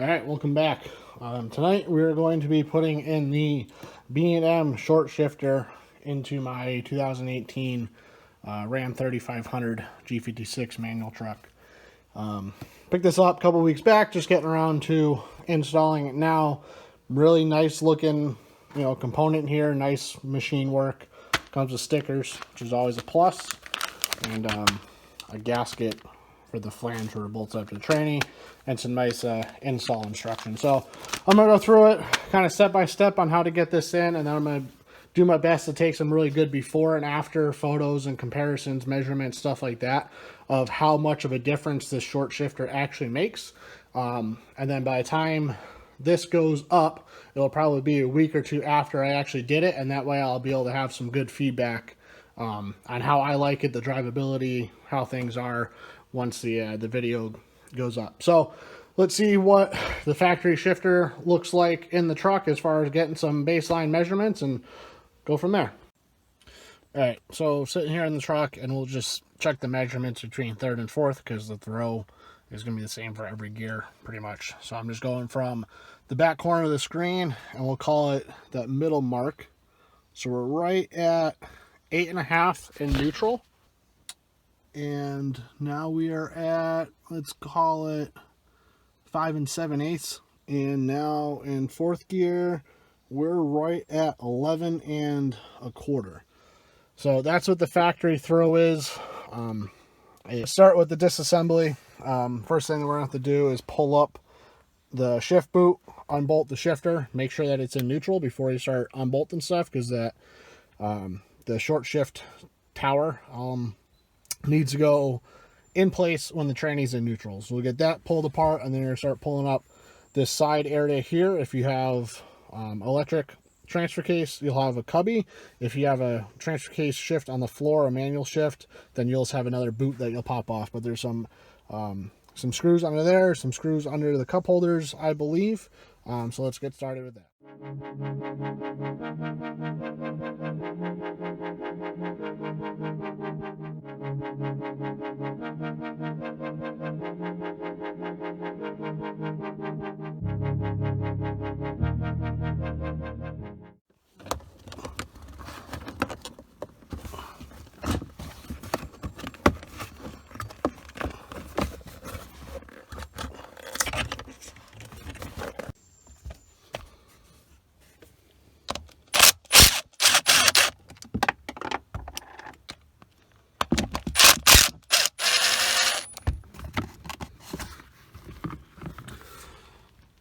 All right, welcome back. Tonight we're going to be putting in the B&M short shifter into my 2018 Ram 3500 G56 manual truck. Picked this up a couple weeks back, just getting around to installing it now. Really nice looking, component here. Nice machine work. Comes with stickers, which is always a plus, and a gasket for the flange where it bolts up to the tranny, and some nice install instructions. So I'm going to go through it kind of step by step on how to get this in, and then I'm going to do my best to take some really good before and after photos and comparisons, measurements, stuff like that, of how much of a difference this short shifter actually makes. And then by the time this goes up, it'll probably be a week or two after I actually did it, and that way I'll be able to have some good feedback on how I like it, the drivability, how things are once the video goes up. So let's see what the factory shifter looks like in the truck as far as getting some baseline measurements and go from there. All right, so sitting here in the truck, and we'll just check the measurements between third and fourth because the throw is going to be the same for every gear pretty much. So I'm just going from the back corner of the screen, and we'll call it that middle mark. So we're right at 8.5 in neutral. And now we are at, let's call it 5 7/8. And now in fourth gear, we're right at 11 1/4. So that's what the factory throw is. I start with the disassembly. First thing we're going to have to do is pull up the shift boot, unbolt the shifter, make sure that it's in neutral before you start unbolting stuff, because that the short shift tower needs to go in place when the tranny's in neutral. So we'll get that pulled apart, and then you're going to start pulling up this side area here. If you have electric transfer case, you'll have a cubby. If you have a transfer case shift on the floor, a manual shift, then you'll just have another boot that you'll pop off. But there's some screws under there, some screws under the cup holders, I believe. So let's get started with that.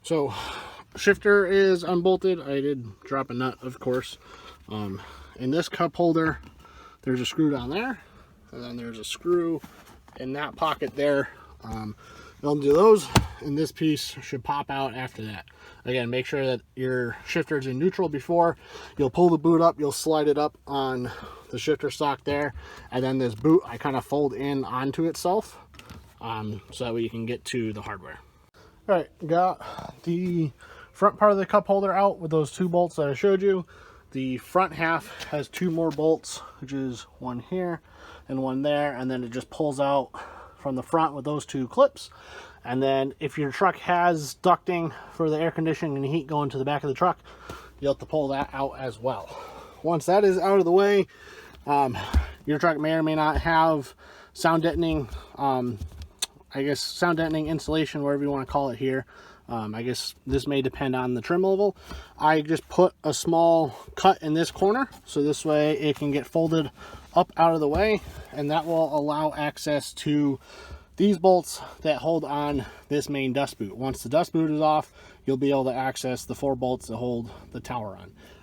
So shifter is unbolted. I did drop a nut, of course. In this cup holder, there's a screw down there, and then there's a screw in that pocket there. They'll do those, and this piece should pop out after that. Again, make sure that your shifter is in neutral before. You'll pull the boot up, you'll slide it up on the shifter stock there, and then this boot I kind of fold in onto itself, so that way you can get to the hardware. All right, got the front part of the cup holder out with those 2 bolts that I showed you. The front half has 2 more bolts, which is one here and one there, and then it just pulls out from the front with those 2 clips. And then if your truck has ducting for the air conditioning and heat going to the back of the truck, you'll have to pull that out as well. Once that is out of the way, your truck may or may not have sound deadening, sound deadening insulation, whatever you want to call it here. I guess this may depend on the trim level. I just put a small cut in this corner, so this way it can get folded up out of the way, and that will allow access to these bolts that hold on this main dust boot. Once the dust boot is off, you'll be able to access the 4 bolts that hold the tower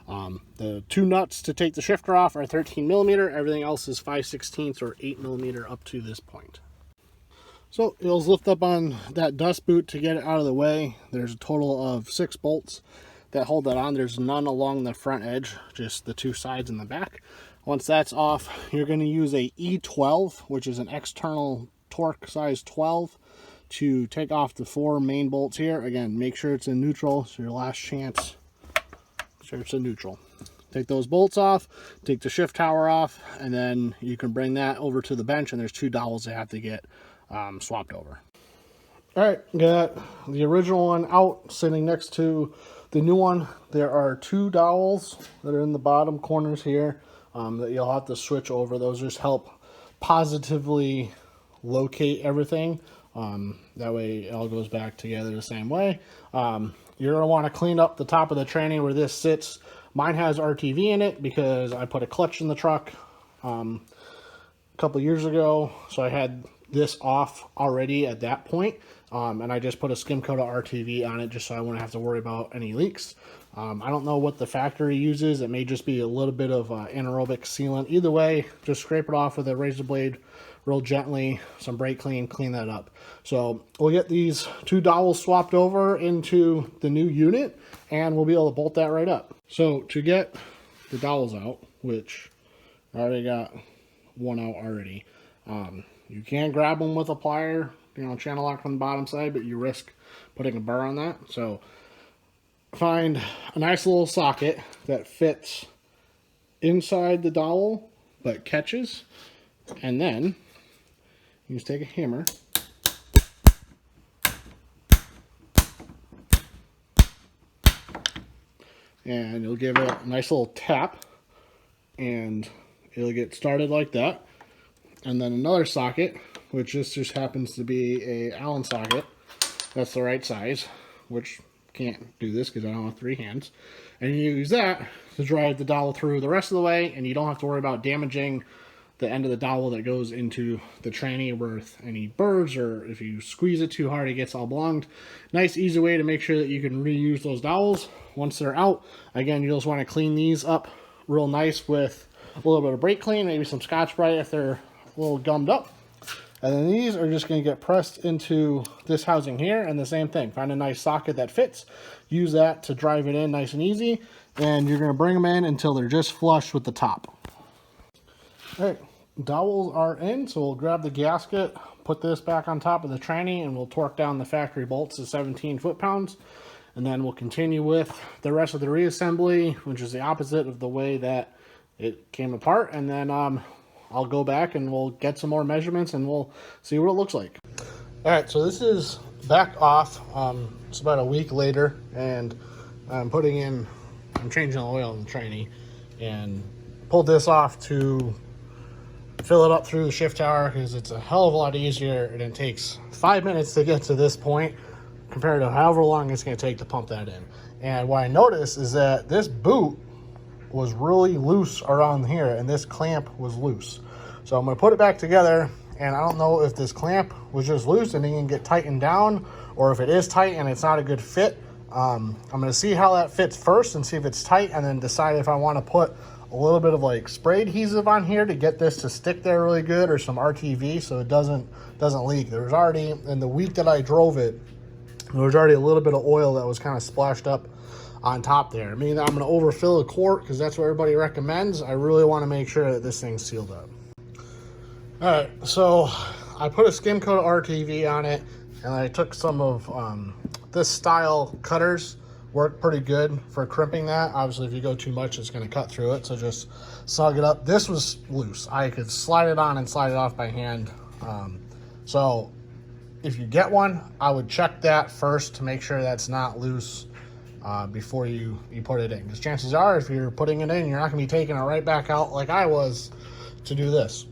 on. The 2 nuts to take the shifter off are 13mm. Everything else is 5/16 or 8mm up to this point. So you'll lift up on that dust boot to get it out of the way. There's a total of 6 bolts that hold that on. There's none along the front edge, just the 2 sides and the back. Once that's off, you're going to use a E12, which is an external torque size 12, to take off the 4 main bolts here. Again, make sure it's in neutral, so your last chance, make sure it's in neutral. Take those bolts off, take the shift tower off, and then you can bring that over to the bench, and there's 2 dowels that have to get swapped over. All right, got the original one out sitting next to the new one. There are 2 dowels that are in the bottom corners here that you'll have to switch over. Those just help positively locate everything. That way it all goes back together the same way. You're going to want to clean up the top of the tranny where this sits. Mine has RTV in it because I put a clutch in the truck a couple years ago, so I had this off already at that point, and I just put a skim coat of RTV on it just so I wouldn't have to worry about any leaks. I don't know what the factory uses. It may just be a little bit of anaerobic sealant. Either way, just scrape it off with a razor blade real gently, some brake clean, clean that up. So we'll get these 2 dowels swapped over into the new unit, and we'll be able to bolt that right up. So to get the dowels out, which I already got one out already, you can grab them with a plier, channel lock from the bottom side, but you risk putting a burr on that. So find a nice little socket that fits inside the dowel but catches, and then you just take a hammer and you'll give it a nice little tap and it'll get started like that. And then another socket, which just happens to be a Allen socket, that's the right size, which can't do this because I don't have 3 hands. And you use that to drive the dowel through the rest of the way, and you don't have to worry about damaging the end of the dowel that goes into the tranny with any burrs, or if you squeeze it too hard it gets all blonged. Nice easy way to make sure that you can reuse those dowels once they're out. Again, you just want to clean these up real nice with a little bit of brake clean, maybe some Scotch-Brite if they're a little gummed up. And then these are just going to get pressed into this housing here, and the same thing. Find a nice socket that fits, use that to drive it in nice and easy, and you're going to bring them in until they're just flush with the top. All right, dowels are in, so we'll grab the gasket, put this back on top of the tranny, and we'll torque down the factory bolts to 17 foot-pounds. And then we'll continue with the rest of the reassembly, which is the opposite of the way that it came apart. And then I'll go back and we'll get some more measurements and we'll see what it looks like. All right, so this is back off. It's about a week later, and I'm changing the oil in the tranny, and pulled this off to fill it up through the shift tower because it's a hell of a lot easier, and it takes 5 minutes to get to this point compared to however long it's going to take to pump that in. And what I noticed is that this boot was really loose around here, and this clamp was loose. So I'm going to put it back together, and I don't know if this clamp was just loose and it can get tightened down, or if it is tight and it's not a good fit. I'm going to see how that fits first and see if it's tight, and then decide if I want to put a little bit of like spray adhesive on here to get this to stick there really good, or some RTV so it doesn't leak. There was already, in the week that I drove it, there was already a little bit of oil that was kind of splashed up on top there. I mean, I'm going to overfill a quart because that's what everybody recommends. I really want to make sure that this thing's sealed up. All right, so I put a skim coat of RTV on it, and I took some of this style cutters. Work pretty good for crimping that. Obviously, if you go too much, it's going to cut through it, so just snug it up. This was loose. I could slide it on and slide it off by hand. So if you get one, I would check that first to make sure that's not loose before you put it in. Because chances are, if you're putting it in, you're not going to be taking it right back out like I was to do this.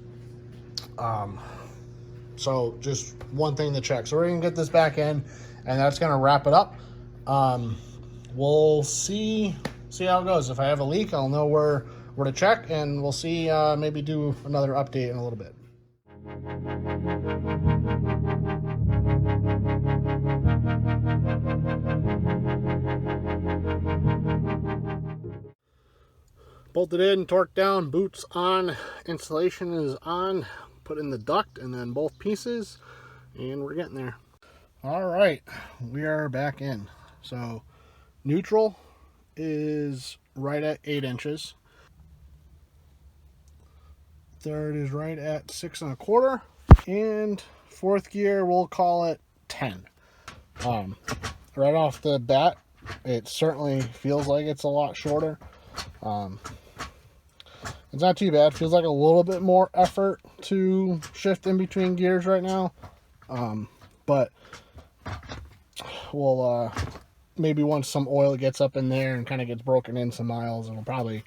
So just one thing to check. So we're going to get this back in, and that's going to wrap it up. We'll see how it goes. If I have a leak, I'll know where to check, and we'll see, maybe do another update in a little bit. Bolted in, torqued down, boots on, installation is on, put in the duct and then both pieces, and we're getting there. All right, we are back in. So neutral is right at 8 inches. Third is right at 6 1/4, and fourth gear we'll call it 10. Right off the bat, it certainly feels like it's a lot shorter. It's not too bad. Feels like a little bit more effort to shift in between gears right now, but will maybe once some oil gets up in there and kind of gets broken in some miles, it'll probably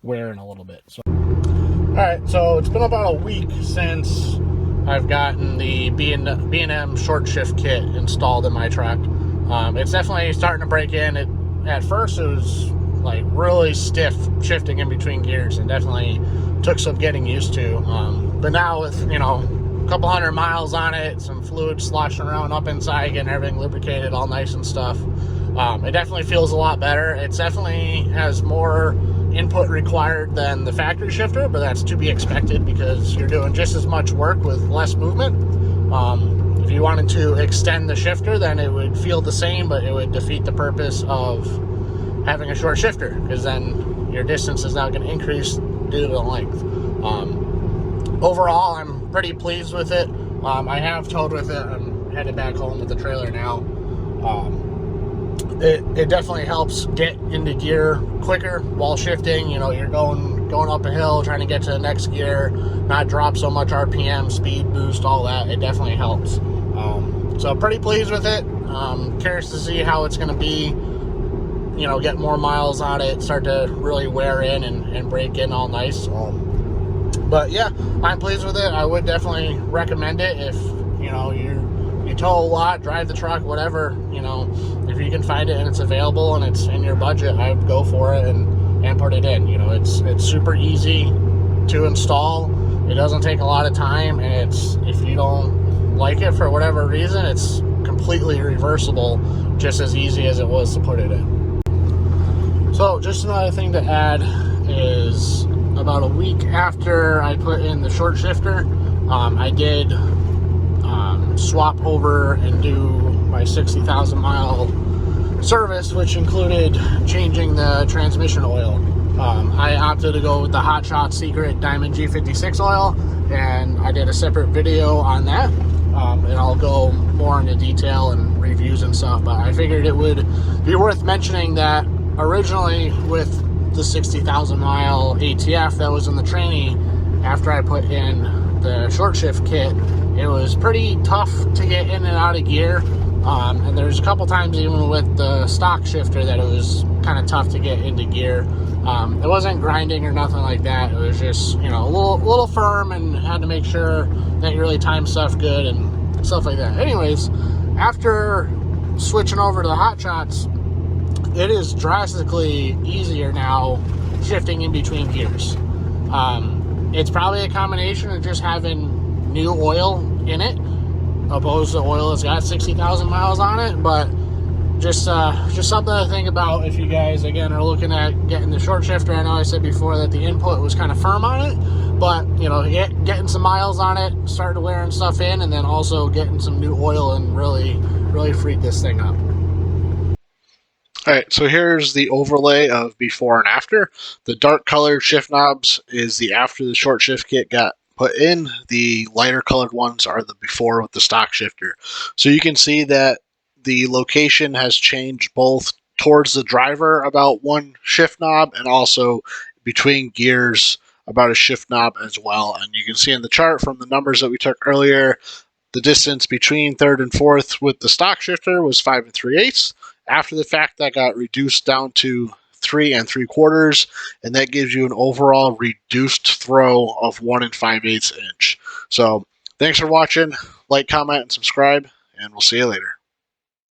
wear in a little bit. So, all right, so it's been about a week since I've gotten the B&M short shift kit installed in my truck. It's definitely starting to break in. At first, it was like really stiff shifting in between gears, and definitely took some getting used to. But now with, you know, a couple hundred miles on it, some fluid sloshing around up inside, getting everything lubricated all nice and stuff, it definitely feels a lot better. It definitely has more input required than the factory shifter, but that's to be expected because you're doing just as much work with less movement. If you wanted to extend the shifter, then it would feel the same, but it would defeat the purpose of having a short shifter, because then your distance is now going to increase due to the length. Overall, I'm pretty pleased with it. I have towed with it. I'm headed back home with the trailer now. It definitely helps get into gear quicker while shifting. You know, you're going up a hill, trying to get to the next gear, not drop so much RPM, speed boost, all that. It definitely helps. So pretty pleased with it. Curious to see how it's going to be, you know, get more miles on it, start to really wear in and break in all nice. But yeah, I'm pleased with it. I would definitely recommend it if, you know, you tow a lot, drive the truck, whatever, you know, if you can find it and it's available and it's in your budget, I would go for it and put it in. You know, it's super easy to install. It doesn't take a lot of time, and it's, if you don't like it for whatever reason, it's completely reversible, just as easy as it was to put it in. So just another thing to add is, about a week after I put in the short shifter, I did swap over and do my 60,000 mile service, which included changing the transmission oil. I opted to go with the Hot Shot Secret Diamond G56 oil, and I did a separate video on that, and I'll go more into detail and reviews and stuff, but I figured it would be worth mentioning that originally with the 60,000 mile ATF that was in the trainee, after I put in the short shift kit, it was pretty tough to get in and out of gear, and there's a couple times even with the stock shifter that it was kind of tough to get into gear. It wasn't grinding or nothing like that. It was just, you know, a little firm, and had to make sure that you really time stuff good and stuff like that. Anyways, after switching over to the Hot Shots, it is drastically easier now shifting in between gears. It's probably a combination of just having new oil in it, opposed to oil that's got 60,000 miles on it. But just something to think about if you guys, again, are looking at getting the short shifter. I know I said before that the input was kind of firm on it, but, you know, getting some miles on it, starting to wearing stuff in, and then also getting some new oil and really freed this thing up. Alright, so here's the overlay of before and after. The dark colored shift knobs is the after the short shift kit got put in. The lighter colored ones are the before with the stock shifter. So you can see that the location has changed both towards the driver about one shift knob, and also between gears about a shift knob as well. And you can see in the chart from the numbers that we took earlier, the distance between third and fourth with the stock shifter was 5 3/8. After the fact, that got reduced down to 3 3/4, and that gives you an overall reduced throw of 1 5/8 inch. So thanks for watching. Like, comment, and subscribe, and we'll see you later.